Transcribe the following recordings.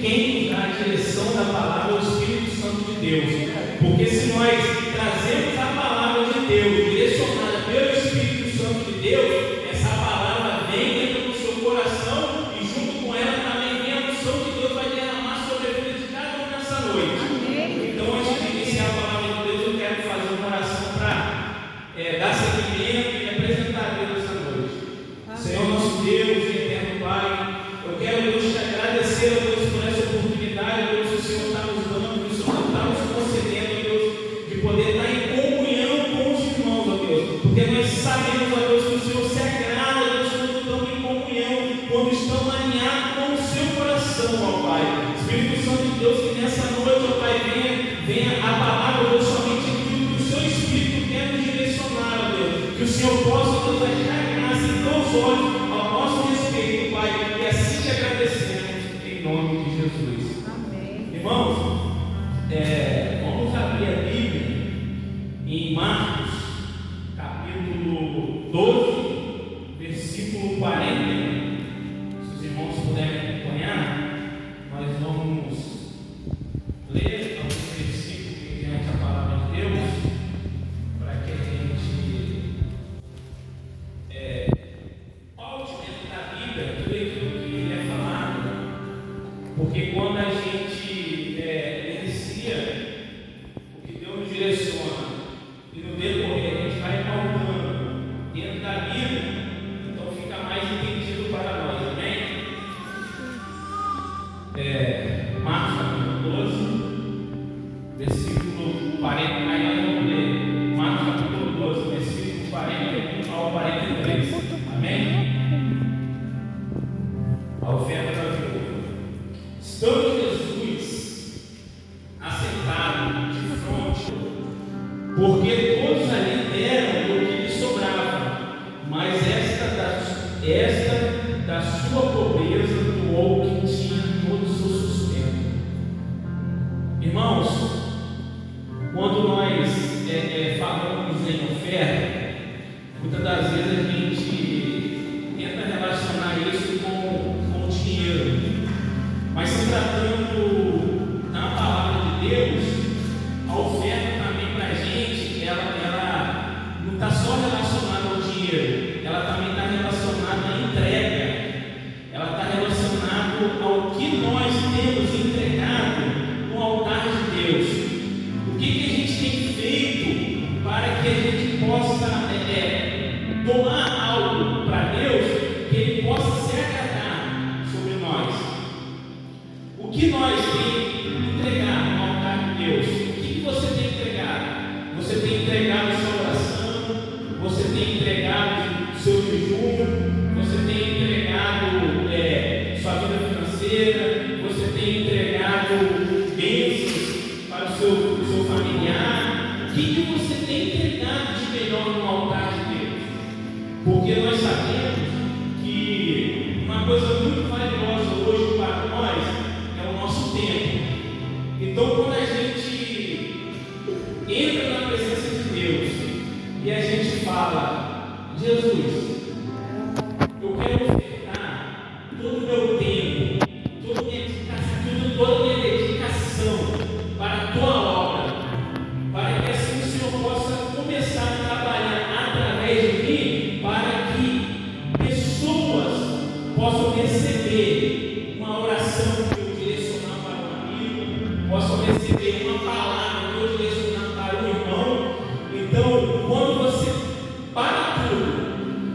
quem nos dá a direção da palavra é o Espírito Santo de Deus. Porque se nós trazemos a palavra de Deus, direcionada pelo Espírito Santo de Deus, essa palavra vem dentro do seu coração e junto com ela também vem a unção que Deus vai derramar sobre a vida de cada um nessa noite. Então, antes de iniciar a palavra de Deus, eu quero fazer uma oração para dar seguimento e apresentar a Deus essa noite. Senhor nosso Deus e eterno Pai, eu quero, Deus, te agradecer, Deus, por essa oportunidade, Deus, que o Senhor está nos dando, que o Senhor está nos concedendo, Deus, de poder estar em comunhão com os irmãos, ó Deus, porque nós sabemos, ó Deus, que o Senhor se agrada, Deus, quando estamos em comunhão, quando estamos alinhados com o seu coração, ó Pai. Espírito Santo de Deus, que nessa noite, ó Pai, venha a palavra, Deus, somente aquilo que o seu Espírito quer nos direcionar, ó Deus, que o Senhor possa, Deus, achar graça em teus olhos ao nosso respeito, Pai, e assim te agradecemos, em nome de Jesus. Amém. Irmãos, vamos abrir a Bíblia em Marcos, capítulo 12, versículo 40. Se os irmãos puderem acompanhar, nós vamos ler alguns versículos que diante a palavra de Deus, para que a gente volte dentro da Bíblia tudo aquilo que é falado, porque quando a gente inicia o que Deus nos direciona e no decorrer a gente vai pautando dentro da Bíblia, então fica mais entendido para nós, amém? Marcos capítulo 12, versículo 40, aí nós vamos ler Marcos capítulo 12, versículo 41 ao 43, amém? A oferta da viúva. Estando Jesus assentado de fronte, porque todos ali deram o que lhe sobrava, mas esta da sua pobreza doou o que tinha todo o seu sustento. Irmãos, quando nós falamos em oferta, muitas das vezes a gente tenta relacionar isso com o dinheiro, mas se tratando na palavra de Deus, a oferta também para a gente, ela não está só relacionada ao dinheiro, ela também está relacionada à entrega, ela está relacionada ao que nós temos entregado no altar de Deus. O que a gente tem feito para que a gente possa doar algo para Deus, que Ele possa se agradar sobre nós? O que nós temos entregado no altar de Deus? O que você tem entregado? Você tem entregado sua oração? Você tem entregado seu jejum? Você tem entregado sua vida financeira? Você tem entregado bênçãos para o seu familiar? O que você tem entregado de melhor no altar de Deus? Porque nós sabemos que uma coisa muito valiosa hoje para nós é o nosso tempo. Então, quando a gente entra na presença de Deus e a gente fala: Jesus, eu quero ofertar todo o meu tempo, toda a minha dedicação para a tua obra, para que assim o Senhor possa começar a trabalhar através de mim, para que pessoas possam receber uma oração que eu direcionar para um amigo, possam receber uma palavra que eu direcionar para um irmão. Então, quando você para tudo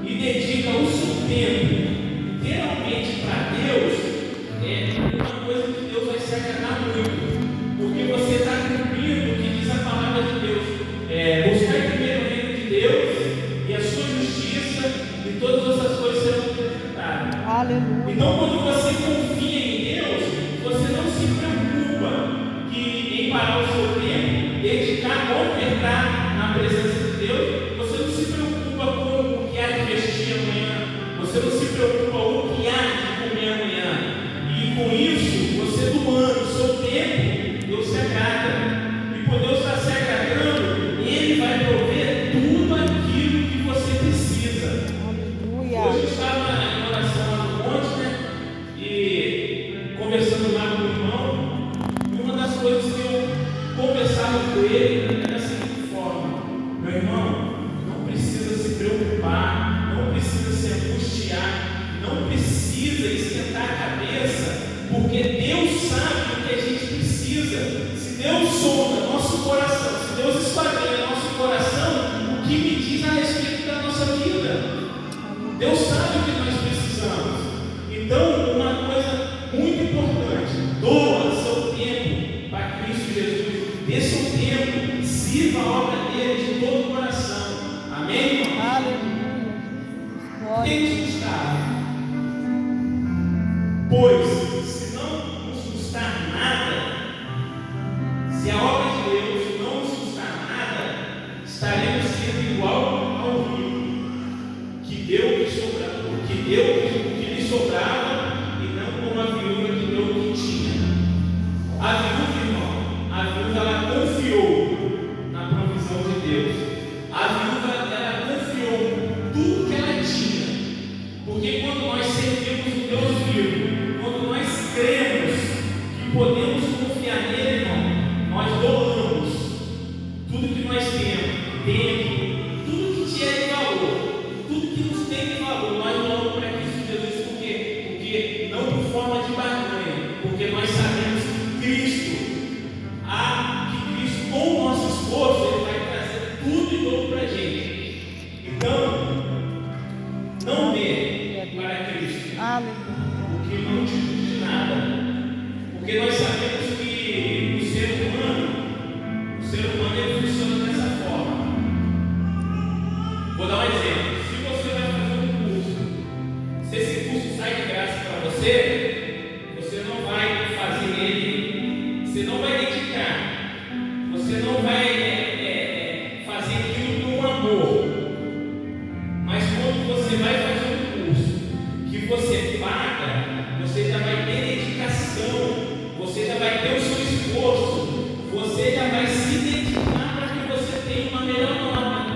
e dedica o seu tempo inteiramente para Deus, é uma coisa que Deus vai se agradar muito, porque você está cumprindo o que diz a palavra de Deus: buscar primeiro o reino de Deus e a sua justiça, e todas essas coisas serão acrescentadas. Aleluia. Então, quando você confia em Deus, você não se preocupa que em conversando lá com o irmão, e uma das coisas que eu conversava com ele era da seguinte forma: meu irmão, não precisa se preocupar, não precisa se angustiar, não precisa esquentar a cabeça, porque Deus sabe o que a gente precisa. Se Deus sonda nosso coração, se Deus esquadrinha nosso coração, o que me diz a respeito da nossa vida? Deus sabe o que nós precisamos. Então, uma coisa muito importante: doa seu tempo para Cristo Jesus. Dê seu tempo, sirva a obra dele de todo o coração. Amém, irmão? Aleluia. Tente buscar. Pois, se não nos custar nada, se a obra de Deus não nos custar nada, estaremos sendo igual ao rico, que deu o que lhe sobrava, e não como a viúva que deu o que tinha. A viúva, irmão, ela confiou na provisão de Deus. A viúva, ela confiou tudo que ela tinha. Porque quando nós servimos o Deus vivo, quando nós cremos que podemos confiar nele, irmão, nós doamos tudo que nós temos, tempo, tudo que te é de valor, tudo que nos tem de valor, nós doamos para Cristo Jesus. Por quê? Porque não por forma de barganha, porque nós sabemos que Cristo, com o nosso esforço, ele vai trazer tudo de novo para a gente. Então, não dê para Cristo o que não te custe nada, porque nós sabemos que o ser humano ele funciona dessa forma. Vou dar um exemplo: se você vai fazer um curso, se esse curso sai de graça para você não vai fazer ele, você não vai dedicar, você não vai fazer aquilo com amor. Mas quando você vai fazer um curso que você paga, você já vai ter dedicação, você já vai ter o seu esforço, você já vai se dedicar para que você tenha uma melhor nota.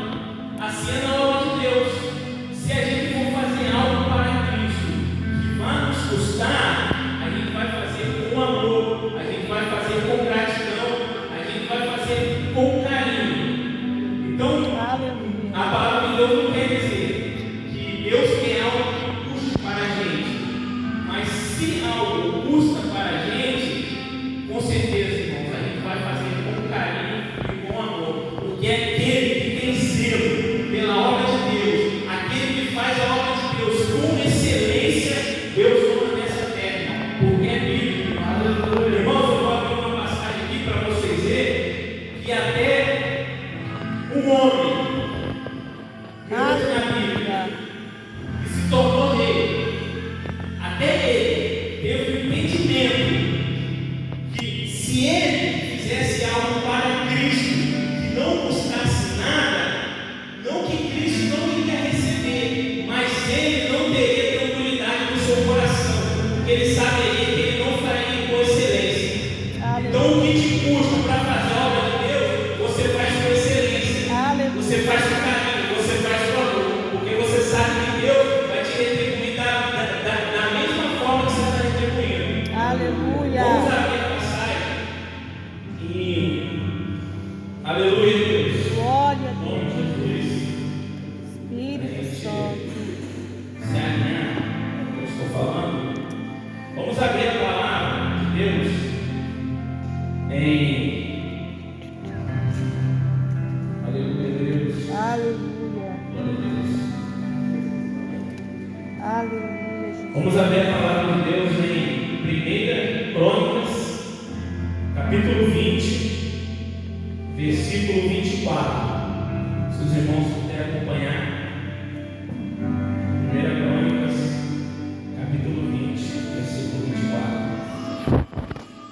Assim é na obra de Deus. Se a gente for fazer algo para Cristo que vai nos custar, a gente vai fazer com amor, a gente vai fazer com gratidão, a gente vai fazer com carinho. Então, a palavra de Deus não quer dizer que Deus quer algo que custe para a gente, mas se algo custa para a gente, com certeza, irmãos, a gente vai fazer com carinho e com amor, porque é aquele que tem zelo pela obra de Deus, aquele que faz a obra de Deus com excelência, Deus honra nessa terra, porque é bíblico. Irmãos, eu vou abrir uma passagem aqui para vocês verem que até um homem na Bíblia que se tornou rei, até ele teve o entendimento que se ele fizesse algo para Cristo que não custasse nada, não que Cristo não iria receber, mas ele não teria tranquilidade no seu coração, porque ele saberia que ele não faria com excelência. Então, o que te custa para fazer a obra de Deus, você faz com excelência, você faz com carinho, você faz com amor, porque você sabe que Deus vai te retribuir da mesma forma que você está retribuindo. Aleluia. Vamos abrir a passagem e aleluia, Deus. Glória a Em nome de Jesus. Espírito Santo. Se alinhar com o que eu estou falando, vamos abrir a palavra de Deus em aleluia, Deus. Aleluia. Glória a Deus. Aleluia, Jesus. Vamos abrir a palavra de Deus em 1 Crônicas, capítulo 20, versículo 24. Se os irmãos puderem acompanhar. 1 Crônicas, capítulo 20, versículo 24.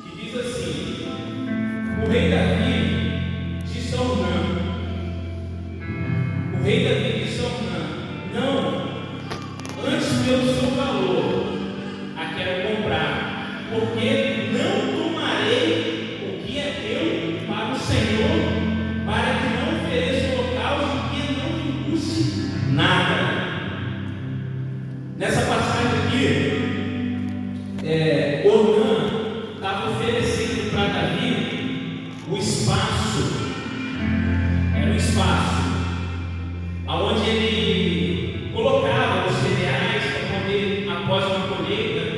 Que diz assim: o rei Davi disse ao Ornã, não, antes pelo seu valor a quero comprar, porque não tomarei o que é teu para o Senhor, para que não ofereça o holocausto que não me custe nada. Nessa passagem aqui, Ornã o espaço, era um espaço onde ele colocava os cereais para poder, após uma colheita.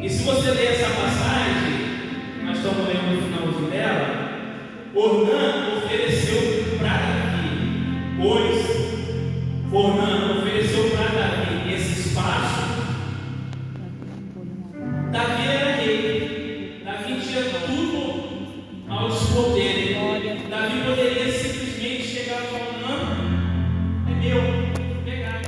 E se você ler essa passagem, nós estamos lendo no finalzinho dela, Ornã ofereceu para Davi, pois Ornã ofereceu para Davi esse espaço. Davi era rei, Davi tinha tudo ao dispor dele. Davi poderia simplesmente chegar e falar: não, é meu, vou pegar.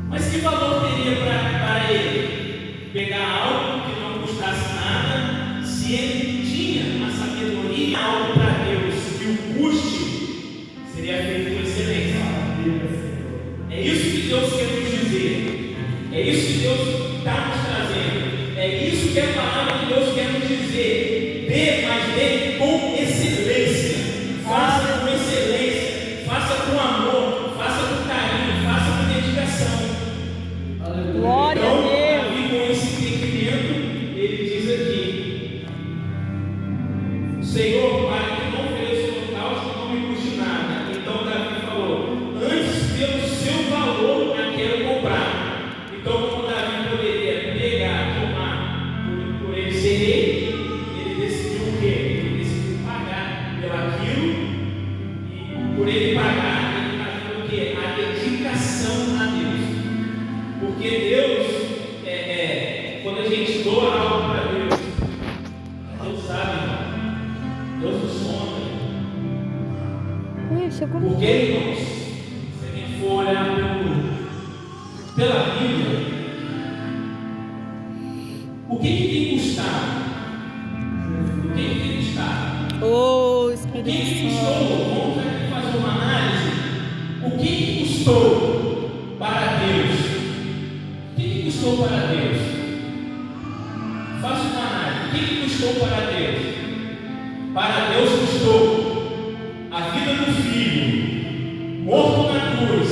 Mas que valor teria para ele pegar algo que não custasse nada, se ele tinha a sabedoria, algo para Deus que o custe, seria feito com excelência. É isso que Deus quer nos dizer, é isso que Deus está nos trazendo, é isso que é a palavra que Deus quer nos dizer. Dê, mas dê com excelência, faça com excelência, faça com amor, faça com carinho, faça com dedicação. Glória Então, a Deus. Davi, com esse entendimento, ele diz aqui: Senhor, para que não ofereça o holocausto que não me custe nada. Então Davi falou: antes pelo seu valor a quero comprar. Então, como Davi poderia pegar, tomar por ele ser rei, ele decidiu o quê? Ele decidiu pagar pelaquilo, e por ele pagar, ele pagou o quê? A dedicação a Deus. Porque Deus, quando a gente doa algo para Deus, Deus sabe, irmão. Deus nos sonda. Porque, irmãos, se a gente for olhar pela Bíblia, o que tem custado? O que tem custado? Oh, O Espírito que Santo. custou? Vamos aqui fazer uma análise. O que custou para Deus? O que custou para Deus? Faça uma análise. O que custou para Deus? Para Deus custou a vida do Filho, morto na cruz,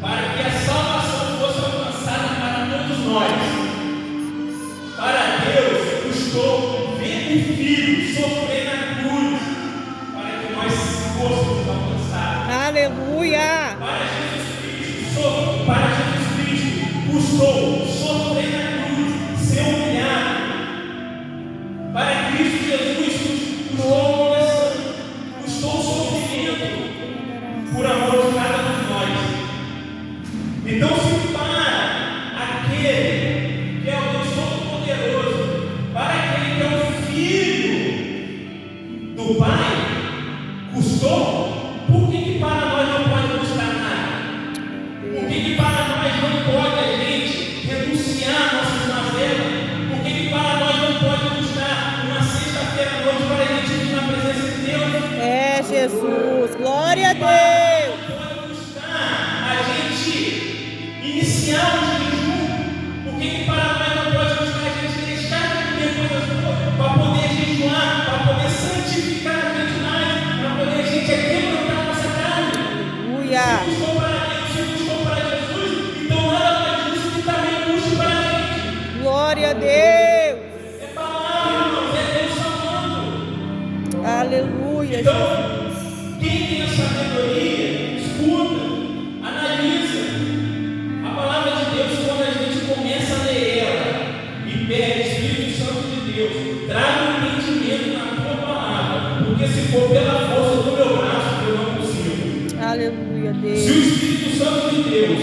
para que a salvação fosse alcançada para todos nós. Para Deus custou ver o Filho sofrer na cruz, para que nós fôssemos alcançados. Aleluia. Para Jesus Cristo custou sofrer na cruz, ser humilhado. Para Cristo Jesus custou humilhação, custou sofrimento por amor de cada um de nós. Então, se para aquele que é o Deus Todo-Poderoso, para aquele que é o Filho do Pai, custou, por que para nós não pode custar nada? Por que para nós não pode a gente renunciar nossas mazelas? Por que para nós não pode custar uma sexta-feira à noite para a gente ir na presença de Deus? É, Jesus. Glória a Deus. Pode custar a gente iniciar o jejum? Por que para nós não pode custar a gente deixar de comer coisas boas para poder jejuar, para poder santificar a gente mais, para poder a gente quebrantar a nossa carne? Aleluia. Se custou para Deus, se custou para Jesus, então nada mais justo que também custe para a gente. Glória a Deus. É palavra, irmãos, é Deus falando. Aleluia, Então, Jesus. quem tem a sabedoria, escuta, analisa. A palavra de Deus, quando a gente começa a ler ela e pede o Espírito Santo de Deus, traga um entendimento na tua palavra, porque se for pela força do meu braço, eu não consigo. Aleluia, Se o Deus. Espírito Santo de Deus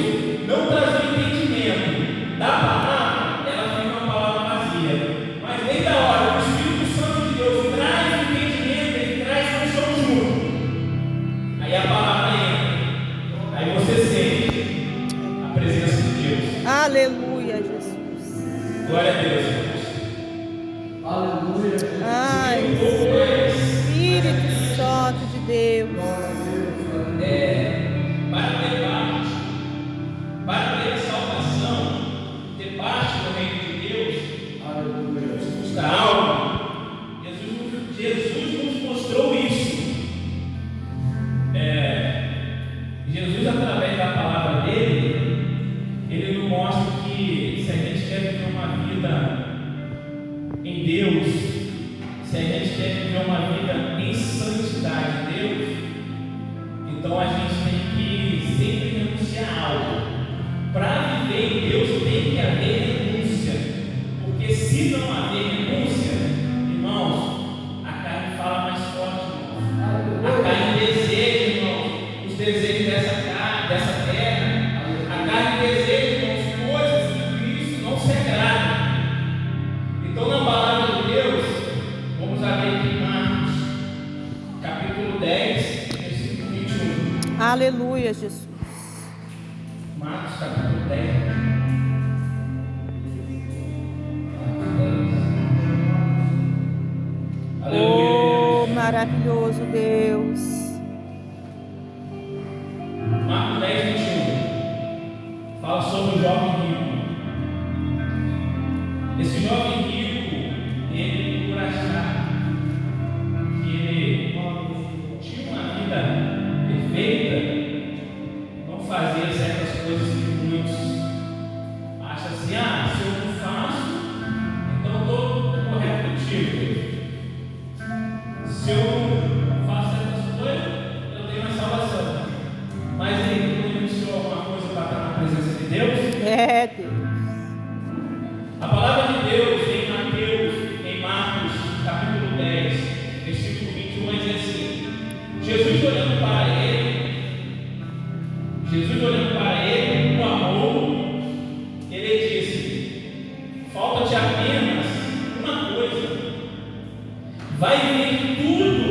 não trazer entendimento da palavra, ela fica uma palavra vazia. Mas nem da hora, o Espírito Santo de Deus traz entendimento, ele traz função junto. Aí a palavra entra. Aí você sente a presença de Deus. Aleluia, Jesus. Glória a Deus, irmãos. Ai, Espírito Santo de Deus. Para ter parte, para ter salvação, ter parte no reino de Deus, custa algo. Jesus nos mostrou isso. Jesus, através da palavra dele, ele nos mostra que se a gente quer viver uma vida em Deus, se a gente quer viver uma vida em santidade de Deus, então a gente tem que sempre renunciar a algo. Para viver em Deus tem que haver renúncia, porque se não haver renúncia, irmãos, a carne fala mais forte, irmãos. A carne deseja, irmãos, os desejos dessa terra. A carne deseja, irmãos, coisas que Cristo não se agrada. Então, na palavra de Deus, vamos abrir aqui em Marcos, capítulo 10, versículo 21. Aleluia, Jesus. Marcos, capítulo 10. Oh, maravilhoso Deus. Marcos 10, 21. Fala sobre o jovem rico. Esse jovem rico, ele, por achar que ele tinha uma vida perfeita, não fazia certas coisas que muitos acham assim: se eu não faço, então eu estou correto contigo. Se eu não faço certas coisas, eu tenho a salvação. Mas ele não renunciou alguma coisa para estar na presença de Deus? Deus. A palavra de Deus em Marcos, capítulo 10, versículo 21, vai dizer assim: Jesus olhando para ele, com amor, ele disse: falta-te apenas uma coisa. Vai vender tudo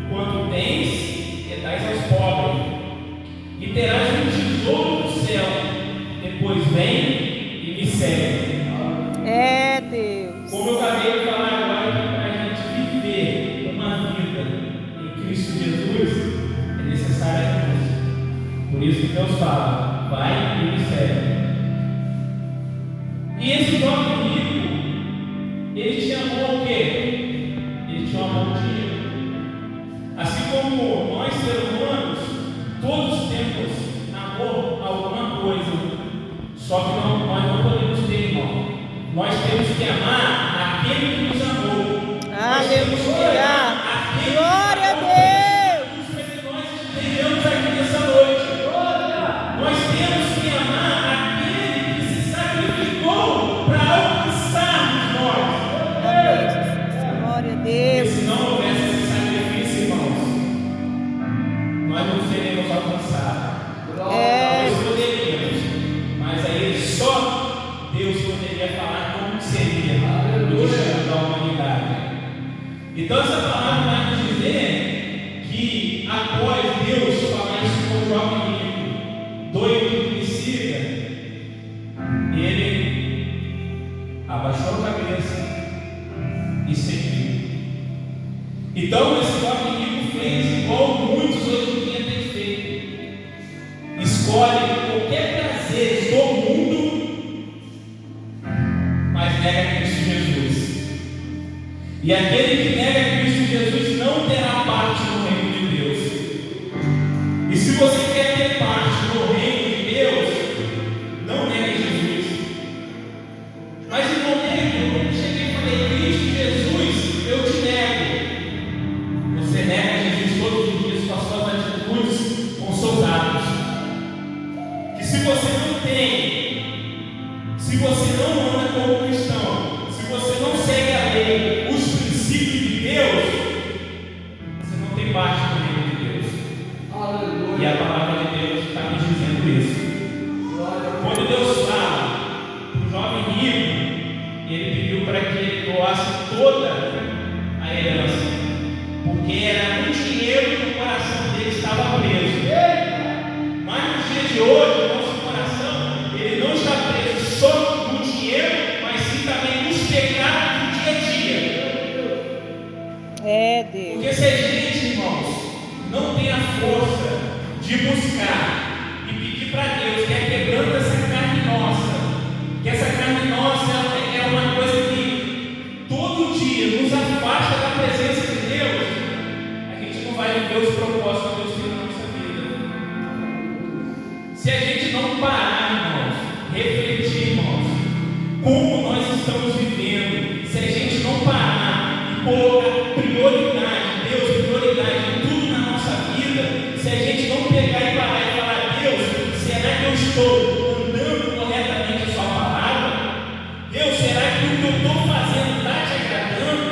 quanto tens e dás aos pobres, e terás um tesouro no céu. Depois vem e me segue. Deus. Como eu acabei de falar agora, para a gente viver uma vida em Cristo Jesus, é necessária a renúncia. Por isso que Deus fala: vai e me segue. E esse jovem rico, ele tinha amor ao quê? Ele tinha amor ao dinheiro. Assim como nós, seres humanos, todos temos amor a alguma coisa, só que nós não podemos ter, irmão. Nós temos que amar aquele que nos amou. Aleluia. Glória a Deus. Nós entendemos aqui nessa noite. Nós temos que amar aquele que se sacrificou para alcançarmos nós. Amém, Jesus. Glória a Porque Deus. se não houvesse esse sacrifício, irmãos, nós não seríamos alcançados. Nós poderíamos, mas aí só Deus poderia falar como seria o destino da humanidade. Então essa palavra vai nos dizer que após Deus falar isso com o jovem rico, doido que me siga, ele abaixou a cabeça e seguiu. Então esse jovem rico fez igual muitos hoje em dia têm feito: escolhe qualquer prazer do mundo, mas nega Cristo Jesus. E aquele que nega Cristo Jesus não terá parte no reino de Deus. E se você quer ter parte no reino de Deus, não negue Jesus. Mas em momento eu cheguei e falei: Cristo Jesus, eu te nego. Você nega Jesus todos os dias com as suas atitudes, com os seus atos. Que se você não tem, se você não anda como cristão, se você não segue a lei, os princípios de Deus, você não tem parte no reino de Deus. Aleluia. E a palavra de Deus está me dizendo isso. Quando Deus fala para o jovem rico, ele pediu para que ele doasse toda a herança, porque era muito dinheiro que o coração dele estava preso. Mas nos dias de hoje, o nosso coração, ele não está preso só no dinheiro, mas sim também nos pecados do dia a dia. Deus. Porque se a gente, irmãos, não tem a força de buscar e pedir para Deus que é quebrando essa carne nossa, que essa carne nossa é uma coisa que todo dia nos afasta da presença de Deus, a gente não vai viver os propósitos que Deus tem na nossa vida. Se a gente não parar, irmãos, refletir, irmãos, como nós estamos vivendo, se a gente não parar e colocar que eu estou fazendo está te agradando,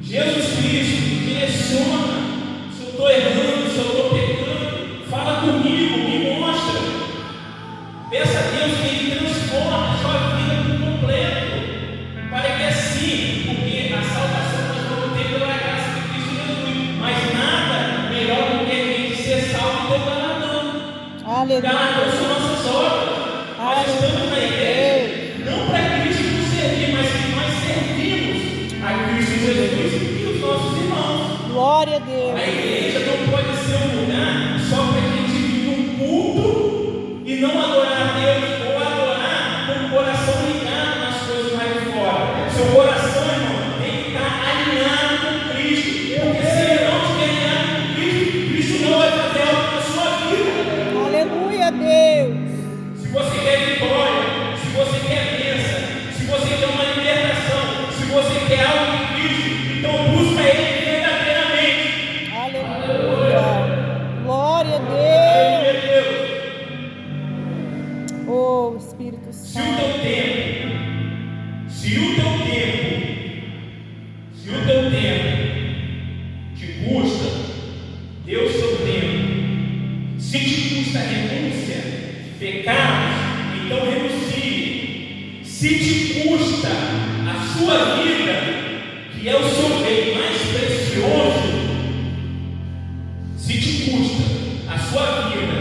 Jesus Cristo me direciona. Se eu estou errando, se eu estou pecando, fala comigo, me mostra. Peça a Deus que Ele transforme a sua vida por completo, para que assim, porque a salvação nós vamos ter pela graça de Cristo Jesus, mas nada melhor do que a gente ser salvo e ter galardão. Galardão são nossas obras. Nós estamos na igreja, não para Cristo nos servir, mas que nós servimos a Cristo Jesus e os nossos irmãos. Glória a Deus. A igreja não pode ser um lugar só para a gente vir num culto e não adorar a Deus, ou adorar com o coração ligado nas coisas mais de fora. Seu coração, irmão, tem que estar alinhado com Cristo, porque se ele não estiver alinhado com Cristo, Cristo não vai fazer algo na sua vida. Aleluia, Deus. Se você quer vitória, se você quer bênção, se você quer uma libertação, se você quer algo de Cristo, então busca Ele verdadeiramente. Aleluia. Glória a Aleluia, Deus. Deus. Oh, Espírito Se o Santo. teu tempo, te custa, dê o seu tempo. Se te custa renúncia, pecados, então renuncie. Se te custa a sua vida, que é o seu bem mais precioso, se te custa a sua vida,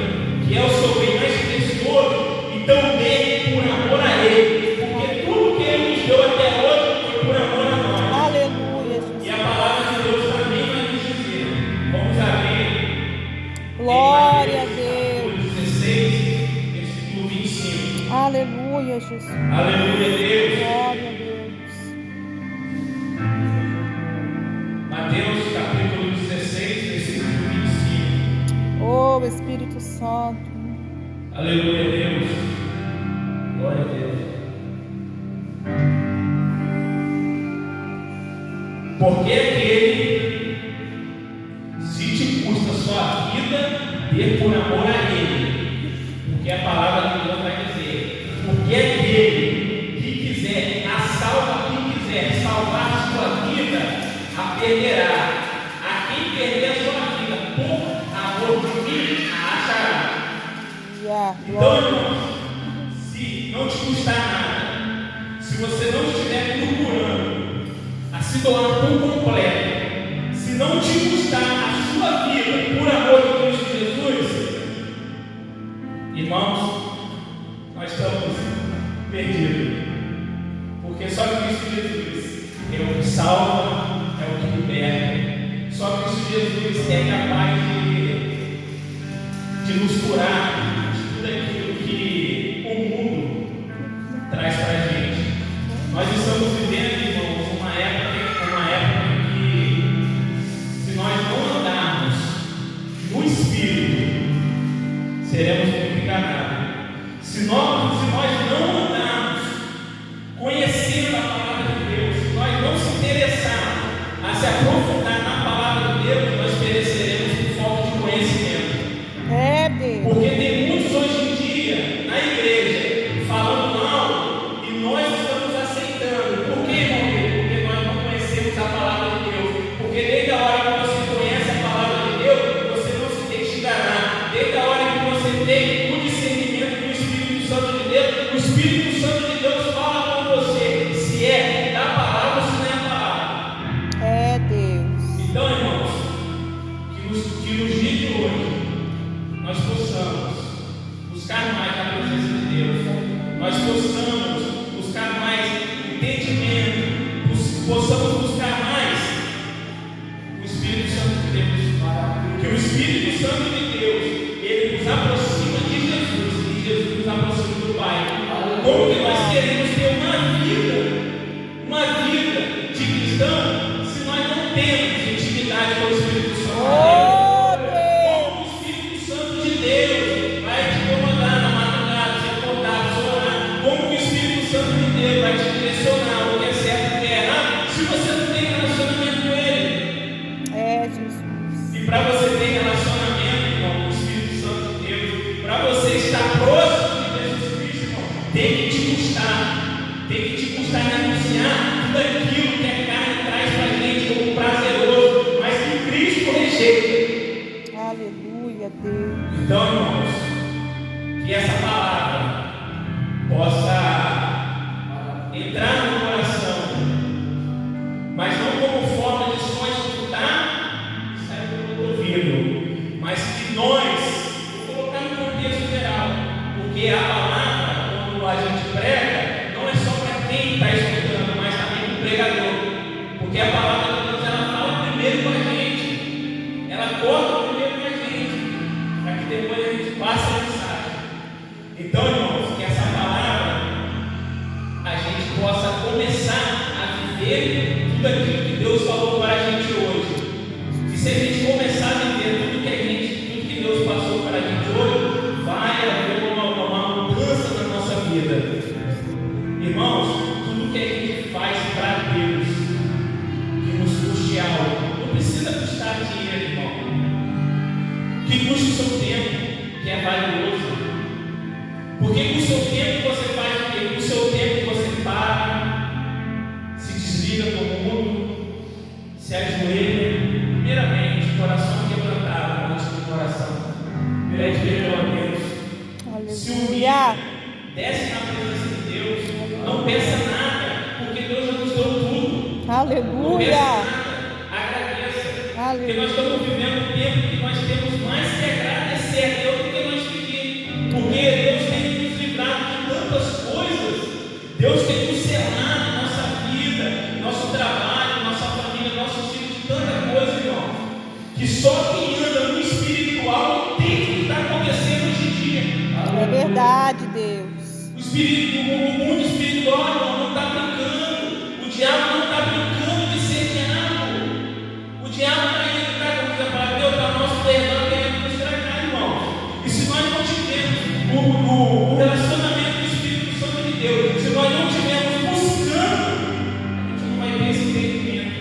que é o seu bem mais precioso, então dê por amor a Ele, porque tudo que Ele nos deu até hoje foi por amor a nós. Aleluia, Jesus. E a palavra de Deus também vai nos dizer. Vamos abrir. Glória a Em Deus. Mateus 16, versículo 25. Aleluia, Jesus. Aleluia, Deus. Glória a Deus. Mateus capítulo 16, versículo 25. Oh, Espírito Santo. Aleluia, Deus. Glória a Deus. Porque aquele, se te custa a sua vida, dê por amor a Ele. Porque a palavra de Deus vai dizer: porque aquele que quiser, salvar a sua vida, a perderá. A quem perder a sua vida por amor de mim, a achará. Então, irmãos, se não te custar nada, se você não estiver procurando a se doar por completo, se não te custar a sua vida por amor de Cristo Jesus, irmãos, nós estamos perdidos, porque só Cristo Jesus é o que salva, é o que liberta, só Cristo Jesus é capaz de nos curar tudo aquilo que o mundo traz para a gente. Nós estamos vivendo, irmãos, uma época que, se nós não andarmos no Espírito, seremos muito enganados. Se nós não andarmos conhecendo a palavra de Deus, se nós não se interessarmos a se aprofundar na palavra de Deus, nós pereceremos por falta de conhecimento. É, Deus. Porque tem muitos hoje em dia na igreja falando mal e nós estamos aceitando. Por quê, irmão? Porque nós não conhecemos a palavra de Deus. Porque desde a hora que você conhece a palavra de Deus, você não se deixa enganar. Desde a hora que você tem o discernimento do Espírito Santo de Deus, o Espírito Santo de Deus fala com você se é da palavra ou se não é a palavra. É, Deus. Então, irmãos, que nos dias de hoje nós possamos buscar mais a presença de Deus, nós possamos buscar mais entendimento, possamos buscar mais o Espírito Santo de Deus, porque o Espírito Santo de Deus, ele nos aproxima de Jesus e Jesus nos aproxima do Pai. Como que nós queremos ter uma vida de cristão se nós não temos intimidade com o Espírito Santo de Deus? Vai te direcionar o que é certo e o que é errado, se você não tem relacionamento com Ele. É, Jesus. E para você ter relacionamento, irmão, com o Espírito Santo de Deus, para você estar próximo de Jesus Cristo, irmão, tem que te custar. tem que te custar renunciar tudo aquilo que a carne traz para a gente como prazeroso, mas que Cristo rejeita. Aleluia, Deus. Então, irmãos, que essa palavra possa entrar no coração, mas não como forma de só escutar e sair pelo ouvido, mas que nós, vou colocar no contexto geral, porque a palavra, quando a gente prega, não é só para quem está escutando, mas também para o pregador, porque a palavra de Deus, ela fala primeiro com a gente, ela corta primeiro com a gente, para que depois a gente passe a mensagem. Então, irmãos, que essa palavra a gente possa começar a viver tudo aquilo que Deus falou para a gente hoje. E se a gente começar a viver tudo que Deus passou para a gente hoje, vai haver uma mudança na nossa vida. Irmãos, tudo que a gente faz para Deus, que nos custe algo, não precisa custar dinheiro, irmão. Que custe o seu tempo, que é valioso. Porque com o seu tempo você faz o quê? Com o seu tempo você para, se desliga do mundo, se ajoelha, primeiramente, coração quebrantado, antes do coração. Pede perdão a Deus. Se humilha, desce na presença de Deus, não pensa nada, porque Deus já nos deu tudo. Aleluia. Não pensa nada, agradeça. Aleluia. Porque nós estamos vivendo um tempo que nós temos mais que agradecer a Deus do que nós pedir. Porque Deus tem nos livrado de tantas coisas. Deus tem nos selado nossa vida, nosso trabalho, nossa família, nossos filhos, de tanta coisa, irmão. Que só quem anda no espiritual entende o que está acontecendo hoje em dia. É verdade, Deus. O mundo espiritual, irmão, não está brincando. O diabo não está brincando de ser diabo. O diabo está indo, como diz a palavra, Deus está nosso perdão, querendo nos estragar, irmãos. E se nós não tivermos o relacionamento do Espírito Santo de Deus, se nós não estivermos buscando, a gente não vai ter esse entendimento.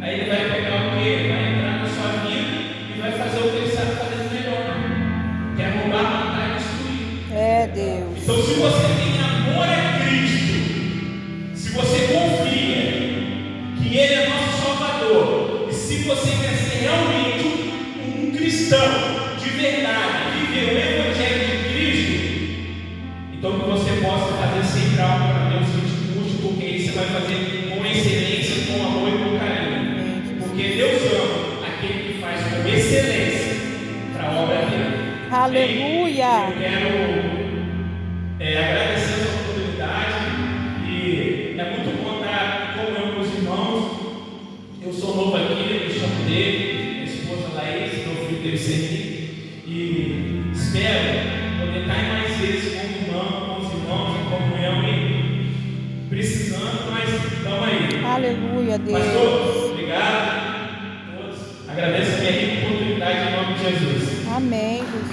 Aí ele vai pegar o quê? Vai entrar na sua vida e vai fazer o que ele sabe fazer melhor. Que é roubar, matar e destruir. É, Deus. Então, se você tem amor a Cristo, se você confia que Ele é nosso Salvador, e se você quer ser realmente um cristão de verdade, viver o Evangelho de Cristo, então que você possa fazer sempre algo para Deus que te custe, porque aí você vai fazer com excelência, com amor e com carinho. Porque Deus ama aquele que faz com excelência para a obra dele. Aleluia. Eu quero agradecer essa oportunidade e é muito bom estar com meus irmãos. Eu sou novo aqui, eu me chamo dele, minha esposa Laís, meu filho Terceiro, e espero poder estar mais vezes com os irmãos em comunhão e precisando, mas estamos aí. Aleluia, Deus. Pastor, obrigado a todos. Agradeço a minha oportunidade em nome de Jesus. Amém, Jesus.